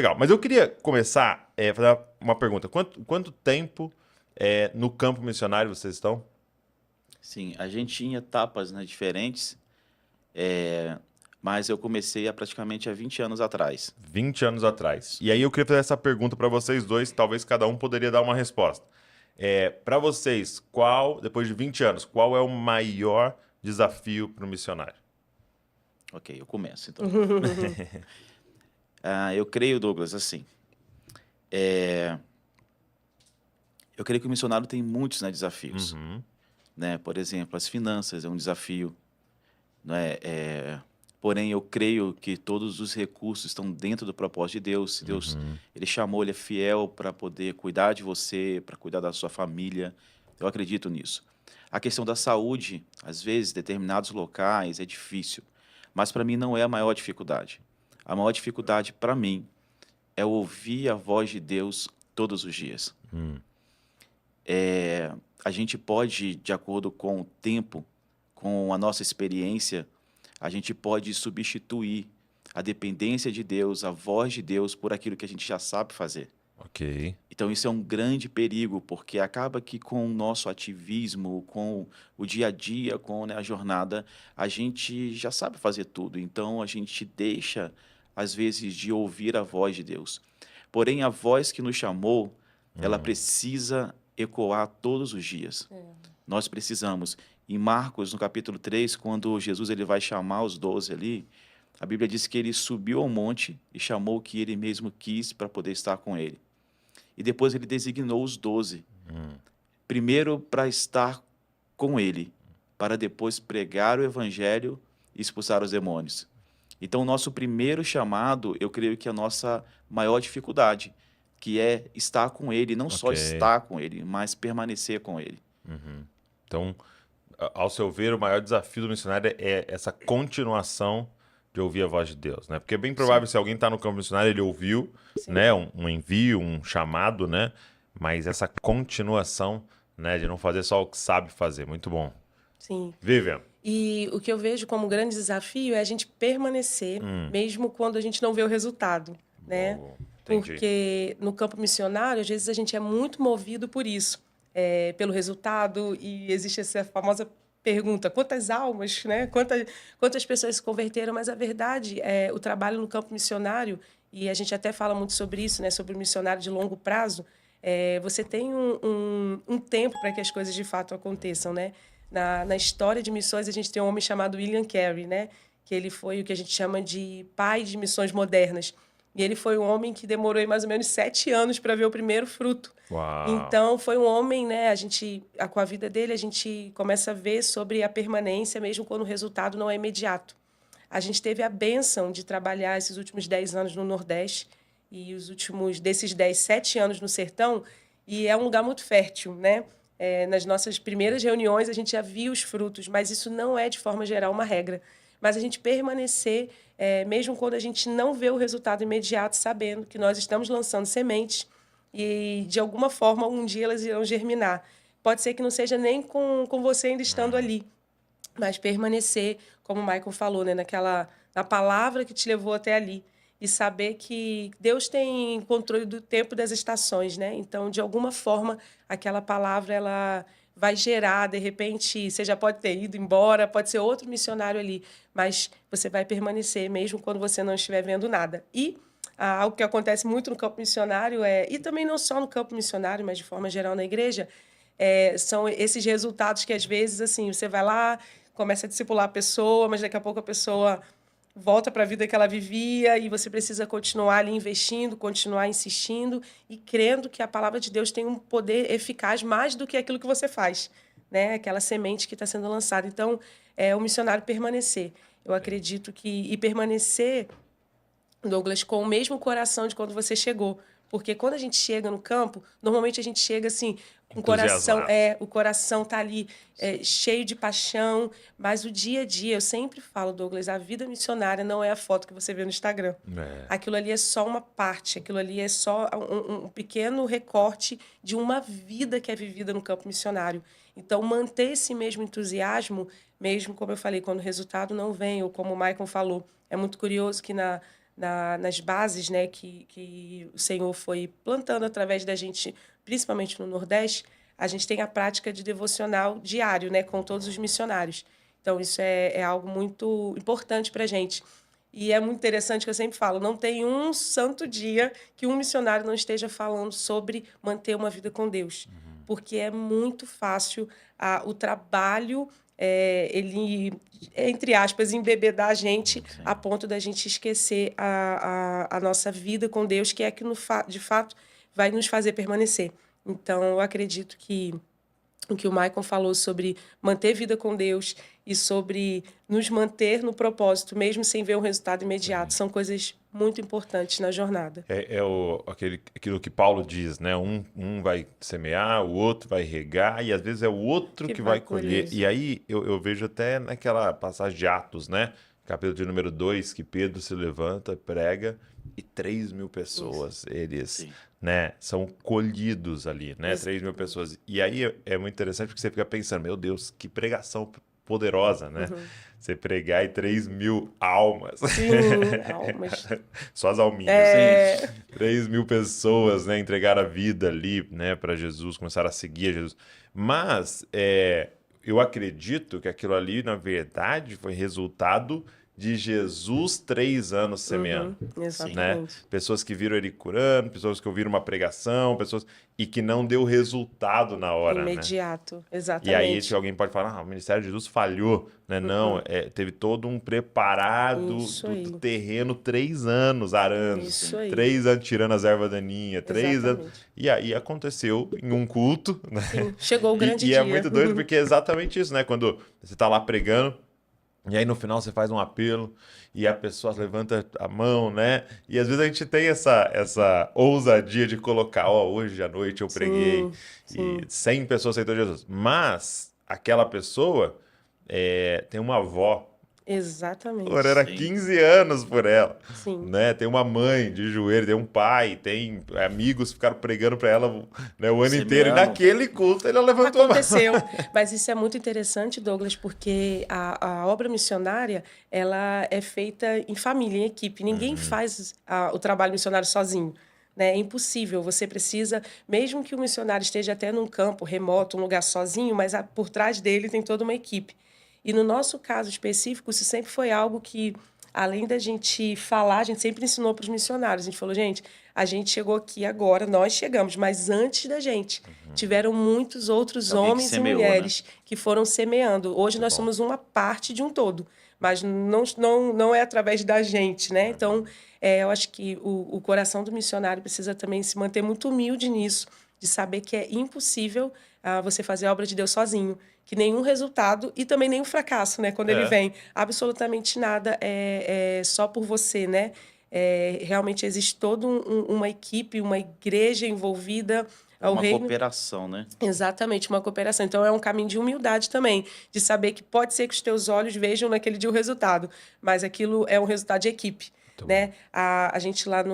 Legal, mas eu queria começar fazer uma pergunta. Quanto tempo no campo missionário vocês estão? Sim, a gente tinha etapas, né, diferentes, eh, mas eu comecei há praticamente há 20 anos atrás. 20 anos atrás. Isso. E aí eu queria fazer essa pergunta para vocês dois, talvez cada um poderia dar uma resposta. Para vocês, depois de 20 anos, qual é o maior desafio para o missionário? Ok, eu começo então. Eu creio, Douglas, assim, eh, eu creio que o missionário tem muitos, né, desafios, Uhum, né? Por exemplo, as finanças é um desafio, né? Porém, eu creio que todos os recursos estão dentro do propósito de Deus. Se Deus, uhum, ele chamou, ele é fiel para poder cuidar de você, para cuidar da sua família. Eu acredito nisso. A questão da saúde, às vezes, determinados locais é difícil, mas para mim não é a maior dificuldade. A maior dificuldade para mim é ouvir a voz de Deus todos os dias. hum, A gente pode, de acordo com o tempo, com a nossa experiência, a gente pode substituir a dependência de Deus, a voz de Deus, por aquilo que a gente já sabe fazer. ok. Então, isso é um grande perigo, porque acaba que com o nosso ativismo, com o dia a dia, com, né, a jornada, a gente já sabe fazer tudo. Então, a gente deixa, às vezes, de ouvir a voz de Deus. Porém, a voz que nos chamou, ela Hum, precisa ecoar todos os dias. Nós precisamos. Em Marcos, no capítulo 3, quando Jesus ele vai chamar os 12 ali, a Bíblia diz que ele subiu ao monte e chamou o que ele mesmo quis para poder estar com ele. E depois ele designou os 12, hum, primeiro para estar com ele, para depois pregar o evangelho e expulsar os demônios. Então, o nosso primeiro chamado, eu creio que é a nossa maior dificuldade, que é estar com ele, não ok. só estar com ele, mas permanecer com ele. Uhum. Então, ao seu ver, o maior desafio do missionário é essa continuação de ouvir a voz de Deus, né? Porque é bem provável Sim. se alguém está no campo missionário, ele ouviu, Sim. né, um envio, um chamado, né? Mas essa continuação, né, de não fazer só o que sabe fazer. Muito bom. Sim. Vivian. E o que eu vejo como grande desafio é a gente permanecer, mesmo quando a gente não vê o resultado, né? Boa, entendi. Porque no campo missionário, às vezes a gente é muito movido por isso, pelo resultado, e existe essa famosa pergunta: quantas almas, né? Quantas pessoas se converteram? Mas a verdade é o trabalho no campo missionário, e a gente até fala muito sobre isso, né? Sobre o missionário de longo prazo. Você tem um tempo para que as coisas de fato aconteçam, né? Na história de missões, a gente tem um homem chamado William Carey, né? Que ele foi o que a gente chama de pai de missões modernas. E ele foi um homem que demorou aí mais ou menos 7 anos para ver o primeiro fruto. Uau. Então, foi um homem, né? Com a vida dele, a gente começa a ver sobre a permanência, mesmo quando o resultado não é imediato. A gente teve a bênção de trabalhar esses últimos 10 anos no Nordeste e desses 10, 7 anos no Sertão, e é um lugar muito fértil, né? Nas nossas primeiras reuniões, a gente já via os frutos, mas isso não é, de forma geral, uma regra. Mas a gente permanecer, mesmo quando a gente não vê o resultado imediato, sabendo que nós estamos lançando sementes e, de alguma forma, um dia elas irão germinar. Pode ser que não seja nem com você ainda estando ali, mas permanecer, como o Michael falou, né, na palavra que te levou até ali. E saber que Deus tem controle do tempo das estações, né? Então, de alguma forma, aquela palavra ela vai gerar, de repente, você já pode ter ido embora, pode ser outro missionário ali, mas você vai permanecer mesmo quando você não estiver vendo nada. E algo que acontece muito no campo missionário e também não só no campo missionário, mas de forma geral na igreja, são esses resultados que às vezes assim você vai lá, começa a discipular a pessoa, mas daqui a pouco a pessoa volta para a vida que ela vivia e você precisa continuar ali investindo, continuar insistindo e crendo que a palavra de Deus tem um poder eficaz mais do que aquilo que você faz, né? Aquela semente que está sendo lançada. Então, é o missionário permanecer. Eu acredito que e permanecer, Douglas, com o mesmo coração de quando você chegou. Porque quando a gente chega no campo, normalmente a gente chega assim, com o coração, Entusiasmado. o coração tá ali cheio de paixão, mas o dia a dia, eu sempre falo, Douglas, a vida missionária não é a foto que você vê no Instagram. É. Aquilo ali é só uma parte, aquilo ali é só um pequeno recorte de uma vida que é vivida no campo missionário. Então, manter esse mesmo entusiasmo, mesmo, como eu falei, quando o resultado não vem, ou como o Michael falou, é muito curioso que nas bases, né, que o Senhor foi plantando através da gente, principalmente no Nordeste, a gente tem a prática de devocional diário, né, com todos os missionários. Então, isso é algo muito importante para a gente. E é muito interessante que eu sempre falo, não tem um santo dia que um missionário não esteja falando sobre manter uma vida com Deus. Porque é muito fácil o trabalho, ele, entre aspas, embebedar a gente a ponto da gente esquecer a nossa vida com Deus, que é que, de fato, vai nos fazer permanecer. Então, eu acredito que o que o Maicon falou sobre manter vida com Deus e sobre nos manter no propósito, mesmo sem ver um resultado imediato, são coisas muito importantes na jornada. Aquilo que Paulo diz, né? Um vai semear, o outro vai regar, e às vezes é o outro que vai colher. E aí eu vejo até naquela passagem de Atos, né? Capítulo de número 2, que Pedro se levanta, prega, e 3.000 pessoas, eles, né, são colhidos ali, né? 3.000 pessoas. E aí é muito interessante porque você fica pensando, meu Deus, que pregação poderosa, né? Você pregar e 3.000 almas. Sim, almas. Só as alminhas. 3.000 pessoas, né, entregaram a vida ali, né, para Jesus, começaram a seguir a Jesus. Mas eu acredito que aquilo ali, na verdade, foi resultado de Jesus 3 anos semeando. Exatamente. Né? Pessoas que viram ele curando, pessoas que ouviram uma pregação, pessoas e que não deu resultado na hora. Imediato, né? exatamente. E aí alguém pode falar, o ministério de Jesus falhou. Né? Não, teve todo um preparado do terreno 3 anos arando. Isso aí. 3 anos tirando as ervas daninhas, 3 anos. E aí aconteceu em um culto. Né? Sim, chegou o grande dia. E é muito doido porque é exatamente isso, né? Quando você está lá pregando, e aí no final você faz um apelo e a pessoa levanta a mão, né? E às vezes a gente tem essa ousadia de colocar, hoje à noite eu preguei e 100 pessoas aceitou Jesus. Mas aquela pessoa tem uma avó. Exatamente. Era 15 anos por ela. Sim. Né? Tem uma mãe de joelho, tem um pai, tem amigos que ficaram pregando para ela, né, o ano inteiro. E naquele culto ela levantou Aconteceu. Mas isso é muito interessante, Douglas, porque a obra missionária ela é feita em família, em equipe. Ninguém faz o trabalho missionário sozinho. Né? É impossível. Você precisa, mesmo que o missionário esteja até num campo remoto, um lugar sozinho, mas por trás dele tem toda uma equipe. E no nosso caso específico, isso sempre foi algo que, além da gente falar, a gente sempre ensinou para os missionários. A gente falou, gente, a gente chegou aqui agora, nós chegamos, mas antes da gente, tiveram muitos outros homens e mulheres que foram semeando. Hoje nós somos uma parte de um todo, mas não é através da gente, né? Então, eu acho que o coração do missionário precisa também se manter muito humilde nisso, de saber que é impossível você fazer a obra de Deus sozinho, que nenhum resultado e também nenhum fracasso, né? Quando ele vem, absolutamente nada é só por você, né? Realmente existe toda uma equipe, uma igreja envolvida. Uma cooperação, né? Exatamente, uma cooperação. Então, é um caminho de humildade também, de saber que pode ser que os teus olhos vejam naquele dia o resultado, mas aquilo é um resultado de equipe. Né? A gente lá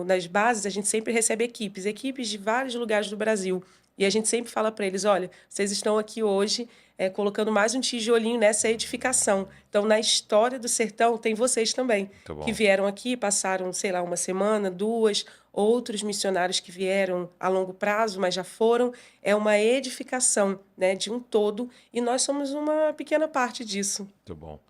nas bases, a gente sempre recebe equipes de vários lugares do Brasil. E a gente sempre fala para eles, olha, vocês estão aqui hoje colocando mais um tijolinho nessa edificação. Então, na história do sertão, tem vocês também, que vieram aqui, passaram, sei lá, 1 semana, 2, outros missionários que vieram a longo prazo, mas já foram. É uma edificação, né, de um todo, e nós somos uma pequena parte disso. Muito bom.